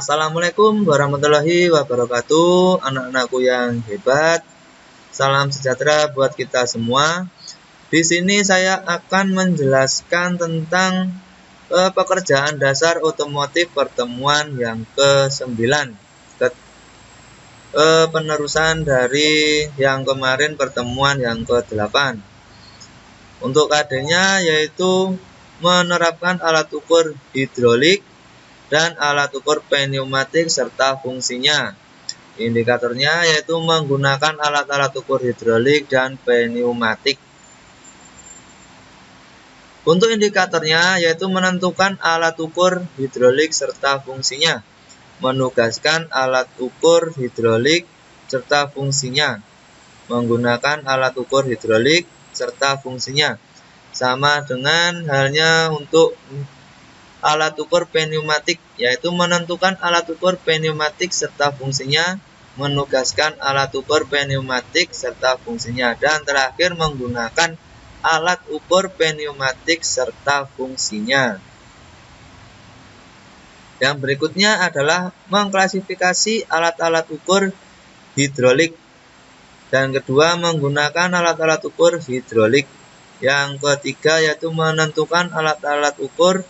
Assalamualaikum warahmatullahi wabarakatuh, anak-anakku yang hebat. Salam sejahtera buat kita semua. Di sini saya akan menjelaskan tentang pekerjaan dasar otomotif pertemuan yang ke-9. Penerusan dari yang kemarin pertemuan yang ke-8. Untuk KD-nya yaitu menerapkan alat ukur hidrolik dan alat ukur pneumatik serta fungsinya. Indikatornya yaitu menggunakan alat-alat ukur hidrolik dan pneumatik. Untuk indikatornya yaitu menentukan alat ukur hidrolik serta fungsinya, menugaskan alat ukur hidrolik serta fungsinya, menggunakan alat ukur hidrolik serta fungsinya. Sama dengan halnya untuk alat ukur pneumatik, yaitu menentukan alat ukur pneumatik serta fungsinya, menugaskan alat ukur pneumatik serta fungsinya, dan terakhir menggunakan alat ukur pneumatik serta fungsinya. Yang berikutnya adalah mengklasifikasi alat-alat ukur hidrolik. Dan kedua, menggunakan alat-alat ukur hidrolik. Yang ketiga yaitu menentukan alat-alat ukur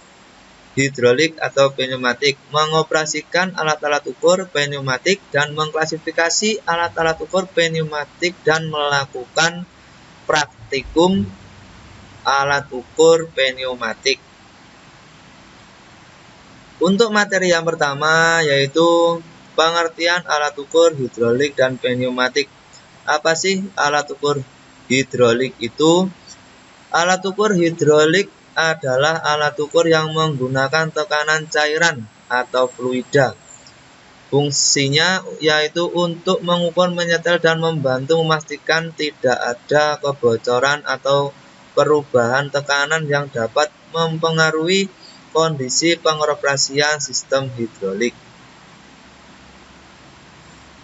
hidrolik atau pneumatik, mengoperasikan alat-alat ukur pneumatik dan mengklasifikasi alat-alat ukur pneumatik dan melakukan praktikum alat ukur pneumatik. Untuk materi yang pertama yaitu pengertian alat ukur hidrolik dan pneumatik. Apa sih alat ukur hidrolik itu? Alat ukur hidrolik adalah alat ukur yang menggunakan tekanan cairan atau fluida. Fungsinya yaitu untuk mengukur, menyetel, dan membantu memastikan tidak ada kebocoran atau perubahan tekanan yang dapat mempengaruhi kondisi pengoperasian sistem hidrolik.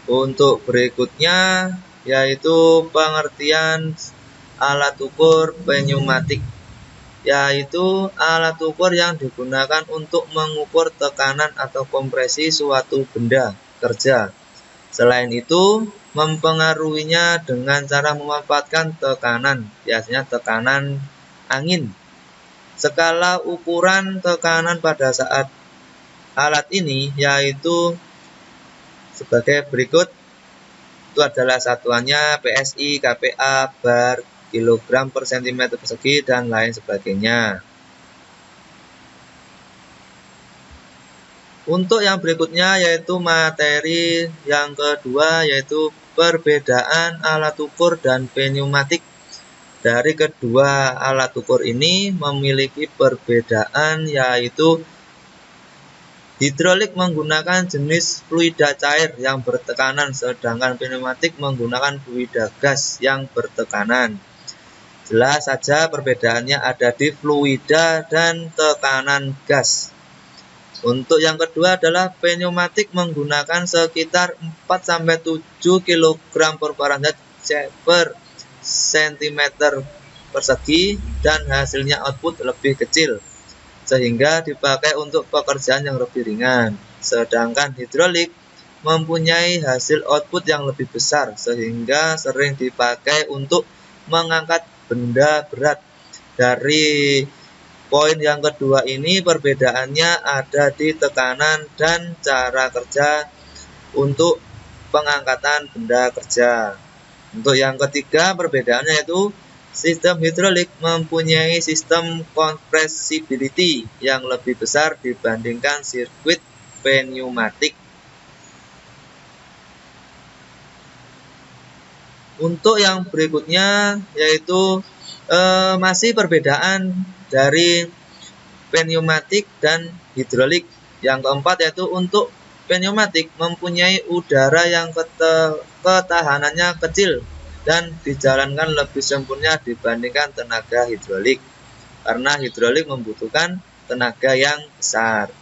Untuk berikutnya yaitu pengertian alat ukur pneumatik, yaitu alat ukur yang digunakan untuk mengukur tekanan atau kompresi suatu benda kerja. Selain itu, mempengaruhinya dengan cara memanfaatkan tekanan, biasanya tekanan angin. Skala ukuran tekanan pada saat alat ini yaitu sebagai berikut. Itu adalah satuannya PSI, kPa, bar, kilogram per sentimeter persegi, dan lain sebagainya. Untuk yang berikutnya yaitu materi yang kedua yaitu perbedaan alat ukur dan pneumatik. Dari kedua alat ukur ini memiliki perbedaan, yaitu hidrolik menggunakan jenis fluida cair yang bertekanan, sedangkan pneumatik menggunakan fluida gas yang bertekanan. Jelas saja perbedaannya ada di fluida dan tekanan gas. Untuk yang kedua adalah pneumatik menggunakan sekitar 4-7 kg per Fahrenheit per cm persegi dan hasilnya output lebih kecil, sehingga dipakai untuk pekerjaan yang lebih ringan. Sedangkan hidrolik mempunyai hasil output yang lebih besar, sehingga sering dipakai untuk mengangkat benda berat. Dari poin yang kedua ini perbedaannya ada di tekanan dan cara kerja untuk pengangkatan benda kerja. Untuk yang ketiga perbedaannya yaitu sistem hidrolik mempunyai sistem compressibility yang lebih besar dibandingkan sirkuit pneumatik. Untuk yang berikutnya yaitu masih perbedaan dari pneumatik dan hidrolik. Yang keempat yaitu untuk pneumatik mempunyai udara yang ketahanannya kecil dan dijalankan lebih sempurna dibandingkan tenaga hidrolik, karena hidrolik membutuhkan tenaga yang besar.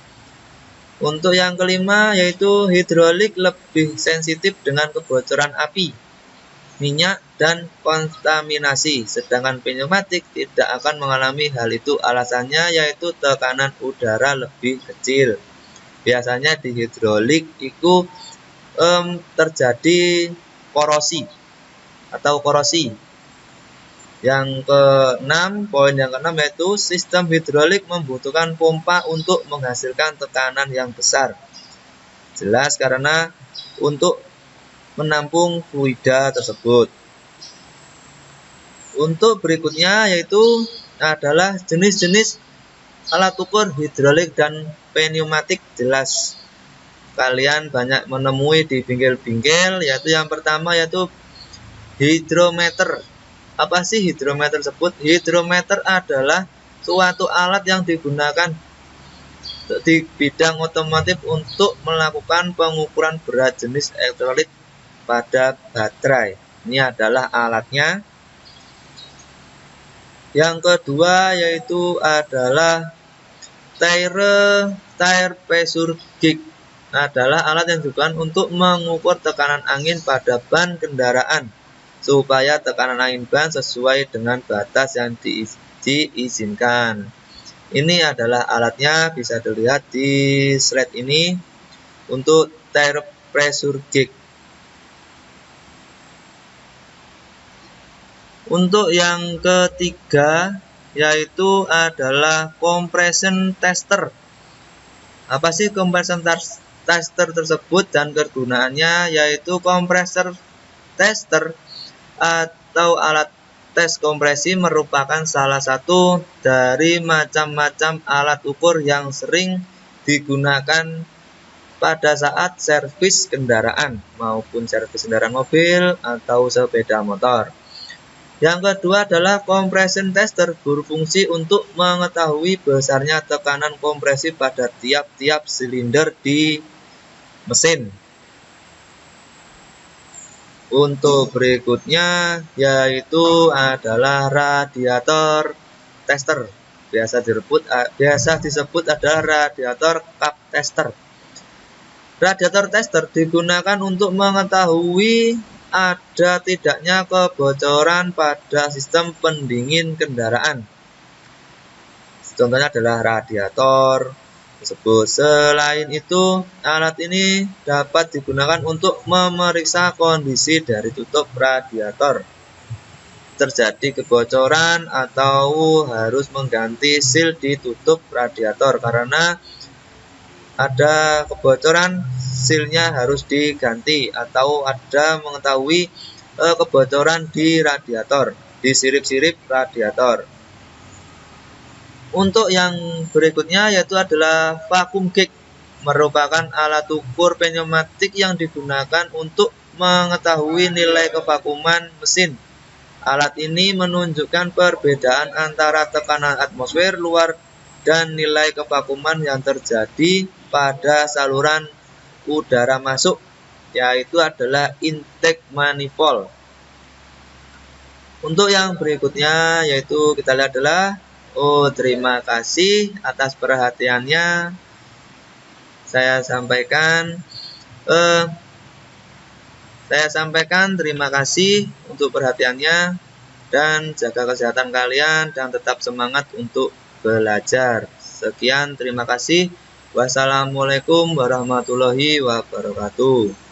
Untuk yang kelima yaitu hidrolik lebih sensitif dengan kebocoran api, minyak, dan kontaminasi, sedangkan pneumatik tidak akan mengalami hal itu. Alasannya yaitu tekanan udara lebih kecil. Biasanya di hidrolik itu terjadi korosi atau korosi. Yang keenam, poin yang keenam yaitu sistem hidrolik membutuhkan pompa untuk menghasilkan tekanan yang besar. Jelas karena untuk menampung fluida tersebut. Untuk berikutnya yaitu adalah jenis-jenis alat ukur hidrolik dan pneumatik. Jelas kalian banyak menemui di bingkel-bingkel, yaitu yang pertama yaitu hidrometer. Apa sih hidrometer tersebut? Hidrometer adalah suatu alat yang digunakan di bidang otomotif untuk melakukan pengukuran berat jenis elektrolit pada baterai. Ini adalah alatnya. Yang kedua yaitu adalah tire pressure gauge. Adalah alat yang digunakan untuk mengukur tekanan angin pada ban kendaraan supaya tekanan angin ban sesuai dengan batas yang diizinkan. Ini adalah alatnya, bisa dilihat di slide ini untuk tire pressure gauge. Untuk yang ketiga yaitu adalah compression tester. Apa sih compression tester tersebut dan kegunaannya? Yaitu compressor tester atau alat tes kompresi merupakan salah satu dari macam-macam alat ukur yang sering digunakan pada saat servis kendaraan maupun servis kendaraan mobil atau sepeda motor. Yang kedua adalah compression tester, berfungsi untuk mengetahui besarnya tekanan kompresi pada tiap-tiap silinder di mesin. Untuk berikutnya yaitu adalah radiator tester. Biasa disebut adalah radiator cup tester. Radiator tester digunakan untuk mengetahui ada tidaknya kebocoran pada sistem pendingin kendaraan. Contohnya adalah radiator tersebut. Selain itu, alat ini dapat digunakan untuk memeriksa kondisi dari tutup radiator. Terjadi kebocoran atau harus mengganti seal di tutup radiator karena ada kebocoran, sealnya harus diganti, atau ada mengetahui kebocoran di radiator, di sirip-sirip radiator. Untuk yang berikutnya yaitu adalah vacuum gauge, merupakan alat ukur pneumatik yang digunakan untuk mengetahui nilai kevakuman mesin. Alat ini menunjukkan perbedaan antara tekanan atmosfer luar dan nilai kevakuman yang terjadi pada saluran udara masuk, yaitu adalah intake manifold. Untuk yang berikutnya yaitu kita lihat adalah terima kasih atas perhatiannya. Saya sampaikan terima kasih untuk perhatiannya, dan jaga kesehatan kalian dan tetap semangat untuk belajar. Sekian, terima kasih. Wassalamualaikum warahmatullahi wabarakatuh.